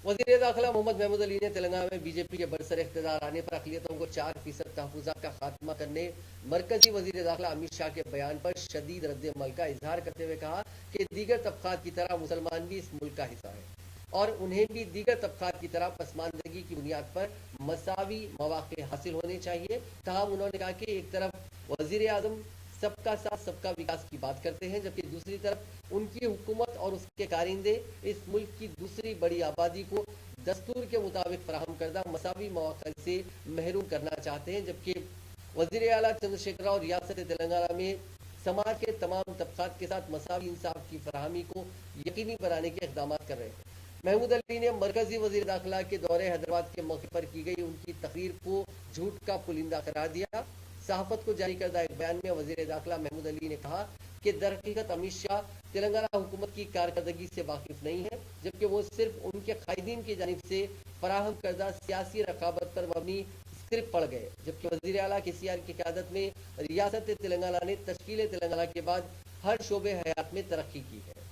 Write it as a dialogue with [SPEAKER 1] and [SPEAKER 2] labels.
[SPEAKER 1] वज़ीर दाखिला मोहम्मद महमूद अली ने तेलंगाना में बीजेपी के बरसर इख्तियार आने पर अक़लियतों को 4% तहफ़्फ़ुज़ात का खात्मा करने मरकजी वज़ीर दाखिला अमित शाह के बयान पर शदीद रद्द-ए-अमल का इजहार करते हुए कहा कि दीगर तबक़ात की तरह मुसलमान भी इस मुल्क का हिस्सा है और उन्हें भी दीगर तबक़ात की तरह पसमानदगी की बुनियाद पर मसावी मौक़े हासिल होने चाहिए। ताहम उन्होंने कहा कि एक तरफ वज़ीर आज़म सबका साथ सबका विकास की बात करते हैं, जबकि दूसरी तरफ उनकी हुकूमत और उसके कारिंदे इस मुल्क की दूसरी बड़ी आबादी को दस्तूर के मुताबिक फराहम करदा मसावी मौक़े से महरूम करना चाहते हैं। जबकि वज़ीर आला चंद्रशेखर राव रियासत तेलंगाना में समाज के तमाम तबक़ात के साथ मसावी इंसाफ की फराहमी को यकीनी बनाने के इक़दाम कर रहे हैं। महमूद अली ने मरकजी वज़ीर दाखिला के दौरे हैदराबाद के मौके पर की गई उनकी तकरीर को झूठ का पुलिंदा करार दिया। सहाफ़त को जारी करदा एक बयान में वज़ीर दाखिला महमूद अली ने कहा कि दरहकीकत अमित शाह तेलंगाना हुकूमत की कारकर्दगी से वाकिफ नहीं है, जबकि वो सिर्फ उनके कायदीन की जानिब से फराहम करदा सियासी रकाबत पर मबनी स्क्रिप्ट पढ़ गए। जबकि वज़ीर आला KCR की क़यादत में रियासत तेलंगाना ने तश्कील तेलंगाना के बाद हर शोबे हयात में तरक्की की है।